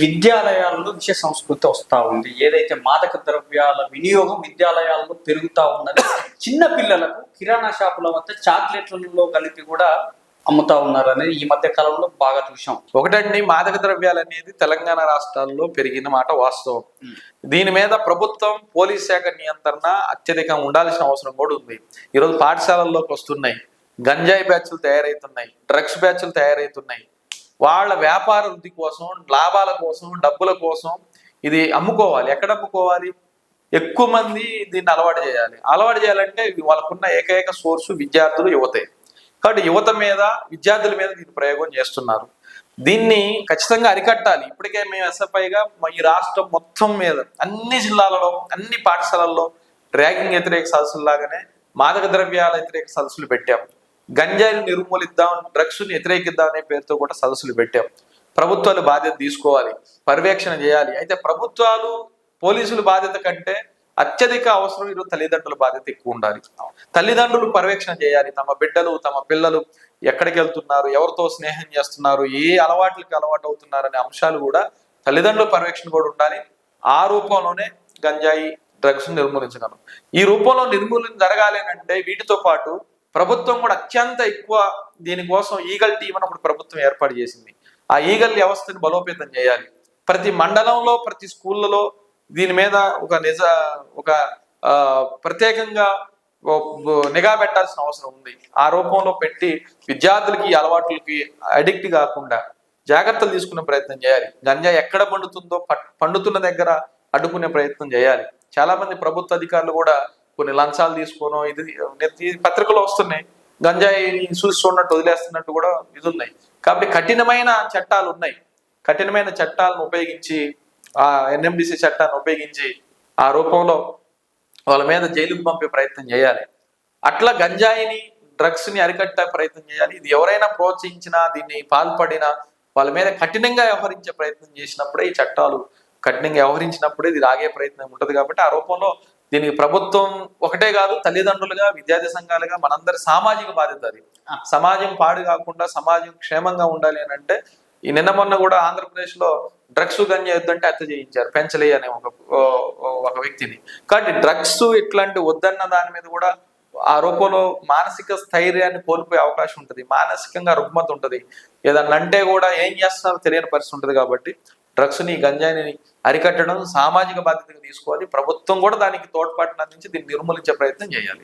విద్యాలయాల్లో విష సంస్కృతి వస్తూ ఉంది. ఏదైతే మాదక ద్రవ్యాల వినియోగం విద్యాలయాల్లో పెరుగుతూ ఉన్నది. చిన్న పిల్లలకు కిరాణా షాపుల వద్ద చాక్లెట్లలో కలిపి కూడా అమ్ముతా ఉన్నారు అనేది ఈ మధ్య కాలంలో బాగా చూసాం. ఒకటండి, మాదక ద్రవ్యాలు అనేది తెలంగాణ రాష్ట్రాల్లో పెరిగిన మాట వాస్తవం. దీని మీద ప్రభుత్వం పోలీస్ శాఖ నియంత్రణ అత్యధికంగా ఉండాల్సిన అవసరం కూడా ఉంది. ఈరోజు పాఠశాలల్లోకి వస్తున్నాయి, గంజాయి బ్యాచ్లు తయారవుతున్నాయి, డ్రగ్స్ బ్యాచ్లు తయారవుతున్నాయి. వాళ్ళ వ్యాపార వృద్ధి కోసం, లాభాల కోసం, డబ్బుల కోసం ఇది అమ్ముకోవాలి. ఎక్కడ అమ్ముకోవాలి? ఎక్కువ మంది దీన్ని అలవాటు చేయాలి. అలవాటు చేయాలంటే వాళ్ళకున్న ఏకైక సోర్సు విద్యార్థులు, యువతే. కాబట్టి యువత మీద, విద్యార్థుల మీద దీన్ని ప్రయోగం చేస్తున్నారు. దీన్ని ఖచ్చితంగా అరికట్టాలి. ఇప్పటికే మేము ఎస్ఎఫ్ఐగా ఈ రాష్ట్రం మొత్తం మీద అన్ని జిల్లాలలో, అన్ని పాఠశాలల్లో ర్యాగింగ్ వ్యతిరేక సదస్సులాగానే మాదక ద్రవ్యాల వ్యతిరేక సదస్సులు పెట్టాం. గంజాయిని నిర్మూలిద్దాం, డ్రగ్స్ని వ్యతిరేకిద్దాం అనే పేరుతో కూడా సదస్సులు పెట్టాం. ప్రభుత్వాలు బాధ్యత తీసుకోవాలి, పర్యవేక్షణ చేయాలి. అయితే ప్రభుత్వాలు, పోలీసుల బాధ్యత కంటే అత్యధిక అవసరం ఈరోజు తల్లిదండ్రుల బాధ్యత ఎక్కువ ఉండాలి. తల్లిదండ్రులు పర్యవేక్షణ చేయాలి. తమ బిడ్డలు, తమ పిల్లలు ఎక్కడికి వెళ్తున్నారు, ఎవరితో స్నేహం చేస్తున్నారు, ఏ అలవాట్లకి అలవాటు అవుతున్నారు అనే అంశాలు కూడా తల్లిదండ్రుల పర్యవేక్షణ కూడా ఉండాలి. ఆ రూపంలోనే గంజాయి, డ్రగ్స్ నిర్మూలించగలం. ఈ రూపంలో నిర్మూలన జరగాలి అంటే వీటితో పాటు ప్రభుత్వం కూడా అత్యంత ఎక్కువ దీనికోసం ఈగల్ టీం అని ఒకటి ప్రభుత్వం ఏర్పాటు చేసింది. ఆ ఈగల్ వ్యవస్థను బలోపేతం చేయాలి. ప్రతి మండలంలో, ప్రతి స్కూళ్ళలో దీని మీద ఒక ప్రత్యేకంగా నిఘా పెట్టాల్సిన అవసరం ఉంది. ఆ రూపంలో పెట్టి విద్యార్థులకి, అలవాట్లకి అడిక్ట్ కాకుండా జాగ్రత్తలు తీసుకునే ప్రయత్నం చేయాలి. గంజాయి ఎక్కడ పండుతుందో పండుతున్న దగ్గర అడ్డుకునే ప్రయత్నం చేయాలి. చాలా మంది ప్రభుత్వ అధికారులు కూడా కొన్ని లంచాలు తీసుకోనో, ఇది పత్రికలు వస్తున్నాయి, గంజాయి చూసి చూడనట్టు వదిలేస్తున్నట్టు కూడా ఇది ఉన్నాయి. కాబట్టి కఠినమైన చట్టాలు ఉన్నాయి. కఠినమైన చట్టాలను ఉపయోగించి, ఆ ఎన్ఎండిసి చట్టాన్ని ఉపయోగించి ఆ రూపంలో వాళ్ళ మీద జైలుకు పంపే ప్రయత్నం చేయాలి. అట్లా గంజాయిని, డ్రగ్స్ని అరికట్టే ప్రయత్నం చేయాలి. ఇది ఎవరైనా ప్రోత్సహించినా, దీన్ని పాల్పడినా వాళ్ళ మీద కఠినంగా వ్యవహరించే ప్రయత్నం చేసినప్పుడే, ఈ చట్టాలు కఠినంగా వ్యవహరించినప్పుడే ఇది ఆగే ప్రయత్నం ఉంటుంది. కాబట్టి ఆ రూపంలో దీనికి ప్రభుత్వం ఒకటే కాదు, తల్లిదండ్రులుగా, విద్యార్థి సంఘాలుగా మనందరి సామాజిక బాధ్యత అది. సమాజం పాడు కాకుండా, సమాజం క్షేమంగా ఉండాలి అని అంటే, ఈ నిన్న మొన్న కూడా ఆంధ్రప్రదేశ్ లో డ్రగ్స్ గంజాయి వద్దంటే హత్య చేయించారు, పెంచలే అనే ఒక వ్యక్తిని. కాబట్టి డ్రగ్స్ ఇట్లాంటి వద్దన్న దాని మీద కూడా ఆ రూపంలో మానసిక స్థైర్యాన్ని కోల్పోయే అవకాశం ఉంటుంది, మానసికంగా రుగ్మత ఉంటుంది. ఏదన్నా అంటే కూడా ఏం చేస్తున్నారో తెలియని పరిస్థితి ఉంటుంది. కాబట్టి డ్రగ్స్ని, గంజాయిని అరికట్టడం సామాజిక బాధ్యతగా తీసుకోవాలి. ప్రభుత్వం కూడా దానికి తోడ్పాటును అందించి దీన్ని నిర్మూలించే ప్రయత్నం చేయాలి.